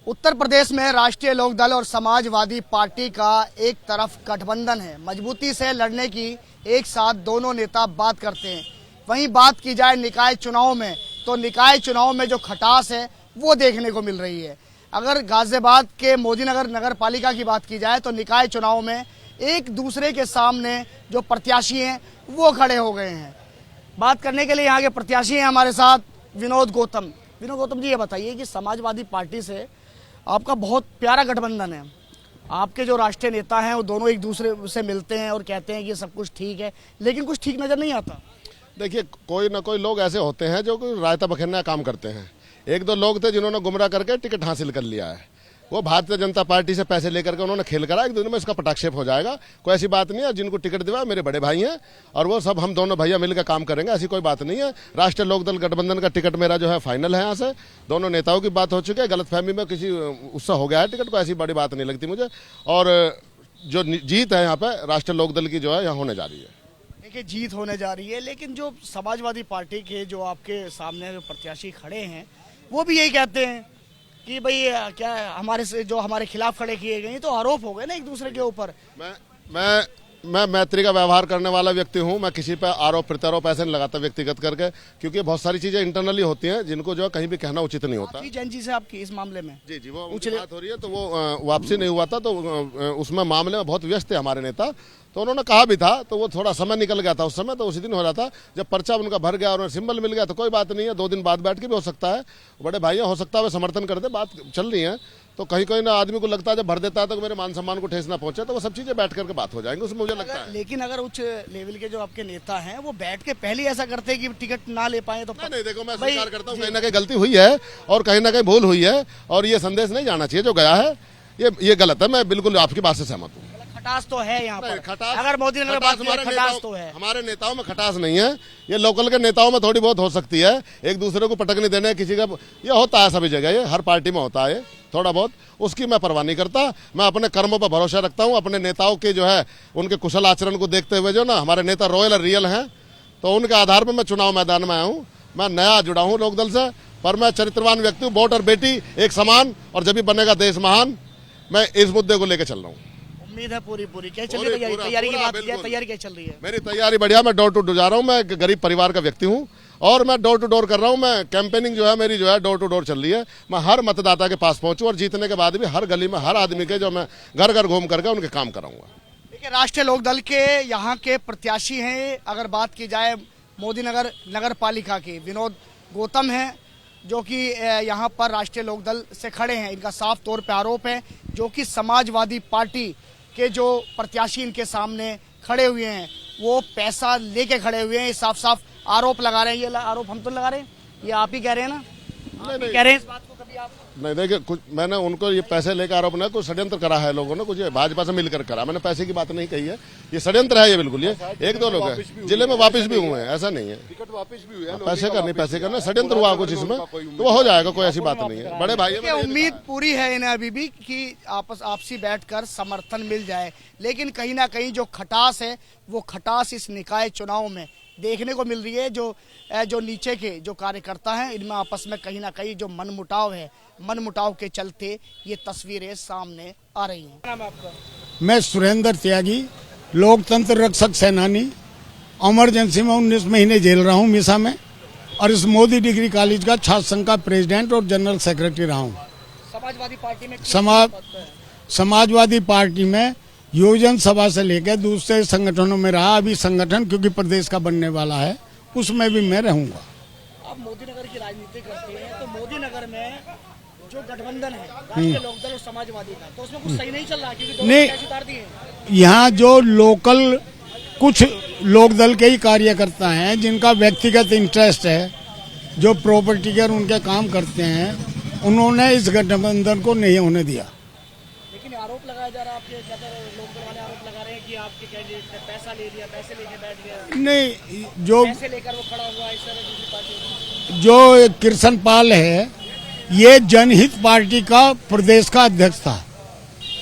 उत्तर प्रदेश में राष्ट्रीय लोकदल और समाजवादी पार्टी का एक तरफ गठबंधन है, मजबूती से लड़ने की एक साथ दोनों नेता बात करते हैं। वहीं बात की जाए निकाय चुनाव में, तो निकाय चुनाव में जो खटास है वो देखने को मिल रही है। अगर गाजियाबाद के मोदीनगर नगर पालिका की बात की जाए तो निकाय चुनाव में एक दूसरे के सामने जो प्रत्याशी हैं वो खड़े हो गए हैं। बात करने के लिए यहाँ के प्रत्याशी हैं हमारे साथ विनोद गौतम। विनोद गौतम जी, ये बताइए कि समाजवादी पार्टी से आपका बहुत प्यारा गठबंधन है। आपके जो राष्ट्रीय नेता हैं वो दोनों एक दूसरे से मिलते हैं और कहते हैं कि सब कुछ ठीक है, लेकिन कुछ ठीक नज़र नहीं आता। देखिए, कोई ना कोई लोग ऐसे होते हैं जो रायता बखेरने का काम करते हैं। एक दो लोग थे जिन्होंने गुमराह करके टिकट हासिल कर लिया है। वो भारतीय जनता पार्टी से पैसे लेकर के उन्होंने खेल करा। एक दिन में इसका पटाक्षेप हो जाएगा। कोई ऐसी बात नहीं है। जिनको टिकट दिया मेरे बड़े भाई हैं और वो सब हम दोनों भैया मिलकर काम करेंगे। ऐसी कोई बात नहीं है। राष्ट्रीय लोकदल गठबंधन का टिकट मेरा जो है फाइनल है। यहाँ से दोनों नेताओं की बात हो चुकी है। गलतफहमी में किसी उससे हो गया है टिकट को, ऐसी बड़ी बात नहीं लगती मुझे। और जो जीत है यहाँ पे राष्ट्रीय लोकदल की जो है यहाँ होने जा रही है। देखिए, जीत होने जा रही है, लेकिन जो समाजवादी पार्टी के जो आपके सामने जो प्रत्याशी खड़े हैं वो भी यही कहते हैं कि भाई क्या हमारे से जो हमारे खिलाफ खड़े किए गए तो आरोप हो गए ना एक दूसरे के ऊपर। मैं मैत्री का व्यवहार करने वाला व्यक्ति हूं। मैं किसी पर आरोप प्रत्यारोप ऐसे नहीं लगाता व्यक्तिगत करके, क्योंकि बहुत सारी चीजें इंटरनली होती हैं जिनको जो कहीं भी कहना उचित नहीं होता। जैन जी से आपकी इस मामले में जी वो बात हो रही है, तो वो वापसी नहीं हुआ था, तो उसमें मामले में बहुत व्यस्त थे हमारे नेता। तो उन्होंने कहा भी था, तो वो थोड़ा समय निकल गया था उस समय, तो उसी दिन हो रहा था जब पर्चा उनका भर गया और सिंबल मिल गया। तो कोई बात नहीं है, 2 दिन बाद बैठ के भी हो सकता है। बड़े भाई हो सकता है वे समर्थन करते, बात चल रही है। तो कहीं कहीं ना आदमी को लगता है जब भर देता है तो मेरे मान सम्मान को ठेस ना पहुंचे, तो वो सब चीजें बैठ करके बात हो जाएंगी, उसमें मुझे लगता है। लेकिन अगर उच्च लेवल के जो आपके नेता हैं वो बैठ के पहले ऐसा करते हैं कि टिकट ना ले पाए तो नहीं, देखो मैं स्वीकार करता हूँ कहीं ना कहीं गलती हुई है और कहीं ना कहीं भूल हुई है, और ये संदेश नहीं जाना चाहिए जो गया है, ये गलत है। मैं बिल्कुल आपकी बात से सहमत हूँ। खटास तो है यहाँ पर। खटास, अगर मोदी ने बात किया, खटास तो है। हमारे नेताओं में खटास नहीं है। ये लोकल के नेताओं में थोड़ी बहुत हो सकती है, एक दूसरे को पटकने देने किसी का, ये होता है सभी जगह, ये हर पार्टी में होता है थोड़ा बहुत। उसकी मैं परवाह नहीं करता। मैं अपने कर्मों पर भरोसा रखता हूँ। अपने नेताओं के जो है उनके कुशल आचरण को देखते हुए जो ना हमारे नेता रॉयल और रियल हैं, तो उनके आधार पर मैं चुनाव मैदान में आया हूँ। मैं नया जुड़ा हूँ लोकदल से, पर मैं चरित्रवान व्यक्ति हूँ। वोट और बेटी एक समान, और जब भी बनेगा देश महान, मैं इस मुद्दे को लेकर चल रहा हूँ। उम्मीद है पूरी क्या चल रही है तैयारी की बात किया, तैयारी क्या चल रही है? मेरी तैयारी बढ़िया। मैं डोर टू डोर जा रहा हूँ। मैं गरीब परिवार का व्यक्ति हूँ और मैं डोर टू डोर कर रहा हूँ। मैं कैंपेनिंग जो है मेरी जो है डोर टू डोर चल रही है। मैं हर मतदाता के पास पहुंचूं और जीतने के बाद भी हर गली में हर आदमी के जो मैं घर घर घूम करके उनके काम कराऊंगा। देखिए, राष्ट्रीय लोकदल के यहाँ के प्रत्याशी हैं। अगर बात की जाए मोदीनगर नगर पालिका की, विनोद गौतम हैं जो कि यहाँ पर राष्ट्रीय लोकदल से खड़े हैं। इनका साफ तौर पर आरोप है जो कि समाजवादी पार्टी के जो प्रत्याशी इनके सामने खड़े हुए हैं वो पैसा लेके खड़े हुए हैं। साफ साफ आरोप लगा रहे हैं। ये आरोप हम तो लगा रहे हैं, ये आप ही कह रहे हैं ना? नहीं कह रहे हैं इस बात को कभी आप? नहीं, देखिए, कुछ मैंने उनको ये पैसे लेकर आरोप नहीं, कुछ षड्यंत्र करा है लोगों ने, कुछ भाजपा से मिलकर करा। मैंने पैसे की बात नहीं कही है, ये षड्यंत्र है। ये बिल्कुल ये एक दो लोग हैं जिले में वापस भी हुए हैं, ऐसा नहीं है। टिकट वापस भी हुए हैं, पैसे करना षड्यंत्र हुआ कुछ इसमें, तो वो हो जाएगा, कोई ऐसी बात नहीं है। बड़े भाई उम्मीद पूरी है इन्हें अभी भी कि आपसी बैठकर समर्थन मिल जाए, लेकिन कहीं ना कहीं जो खटास है वो खटास इस निकाय चुनाव में देखने को मिल रही है। जो नीचे के जो कार्यकर्ता हैं इनमें आपस में कहीं ना कहीं जो मनमुटाव है, मनमुटाव के चलते ये तस्वीरें सामने आ रही हैं। नाम आपका? मैं सुरेंद्र त्यागी, लोकतंत्र रक्षक सेनानी, इमरजेंसी में 19 महीने जेल रहा हूँ मीसा में, और इस मोदी डिग्री कॉलेज का छात्र संघ का प्रेसिडेंट और जनरल सेक्रेटरी रहा हूँ। समाजवादी पार्टी में समाजवादी पार्टी में योजन सभा से लेकर दूसरे संगठनों में रहा। अभी संगठन क्योंकि प्रदेश का बनने वाला है उसमें भी मैं रहूंगा। आप मोदीनगर की राजनीति करते हैं, तो मोदीनगर में जो गठबंधन है राष्ट्रीय लोकदल और समाजवादी का, तो उसमें कुछ सही नहीं चल रहा क्योंकि नहीं, यहाँ जो लोकल कुछ लोकदल के ही कार्यकर्ता हैं जिनका व्यक्तिगत इंटरेस्ट है, जो प्रॉपर्टी के उनके काम करते हैं, उन्होंने इस गठबंधन को नहीं होने दिया। आरोप लगाया जा रहा है, आपके लोकदल वाले आरोप लगा रहे हैं कि आपके कैंडिडेट ने पैसा ले लिया, पैसे लेके बैठ गया। नहीं, जो पैसे लेकर वो खड़ा हुआ इस तरह दूसरी पार्टी, जो कृष्ण पाल है ये जनहित पार्टी का प्रदेश का अध्यक्ष था,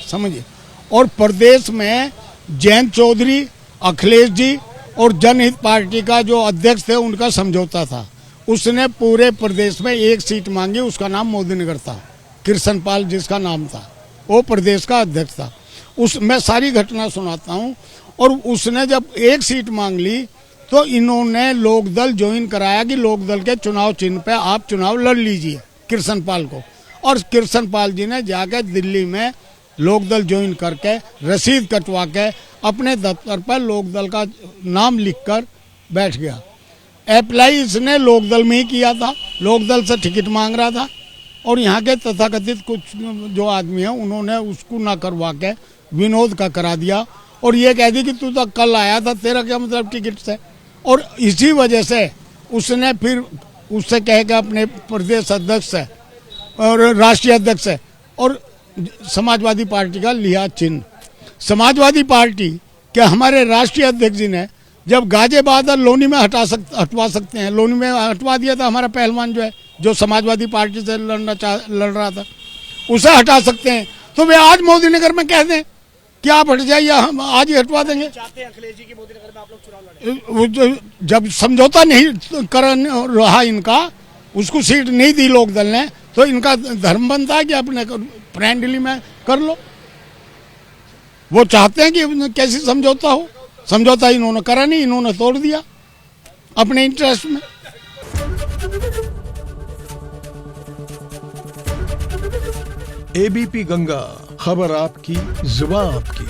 समझिए, और प्रदेश में जयंत चौधरी, अखिलेश जी और जनहित पार्टी का जो अध्यक्ष थे उनका समझौता था। उसने पूरे प्रदेश में एक सीट मांगी, उसका नाम मोदीनगर था। कृष्णपाल जिसका नाम था, वो प्रदेश का अध्यक्ष था। उस मैं सारी घटना सुनाता हूँ। और उसने जब एक सीट मांग ली तो इन्होंने लोकदल ज्वाइन कराया कि लोकदल के चुनाव चिन्ह पे आप चुनाव लड़ लीजिए कृष्णपाल को। और कृष्णपाल जी ने जाकर दिल्ली में लोकदल ज्वाइन करके रसीद कटवा के अपने दफ्तर पर लोकदल का नाम लिखकर बैठ गया। अप्लाई इसने लोकदल में ही किया था, लोकदल से टिकट मांग रहा था। और यहाँ के तथाकथित कुछ जो आदमी हैं उन्होंने उसको ना करवा के विनोद का करा दिया और ये कह दी कि तू तो कल आया था, तेरा क्या मतलब टिकट से। और इसी वजह से उसने फिर उससे कह के अपने प्रदेश अध्यक्ष से और राष्ट्रीय अध्यक्ष से और समाजवादी पार्टी का लिया चिन्ह। समाजवादी पार्टी के हमारे राष्ट्रीय अध्यक्ष जी ने जब गाजियाबाद और लोनी में हटवा सकते हैं, लोनी में हटवा दिया था हमारा पहलवान जो है, जो समाजवादी पार्टी से लड़ रहा था, उसे हटा सकते हैं। तो वे आज मोदी नगर में कह दें कि आप हट जाइए, हम आज ही हटवा देंगे। चाहते हैं अखिलेश जी की मोदी नगर में आप लोग चुनाव लड़ें। जब समझौता नहीं कर रहा इनका, उसको सीट नहीं दी लोकदल ने, तो इनका धर्म बनता है कि अपने फ्रेंडली में कर लो। वो चाहते हैं कि कैसी समझौता हो, समझौता इन्होंने करा नहीं, इन्होंने तोड़ दिया अपने इंटरेस्ट में। एबीपी गंगा, खबर आपकी, जुबान आपकी।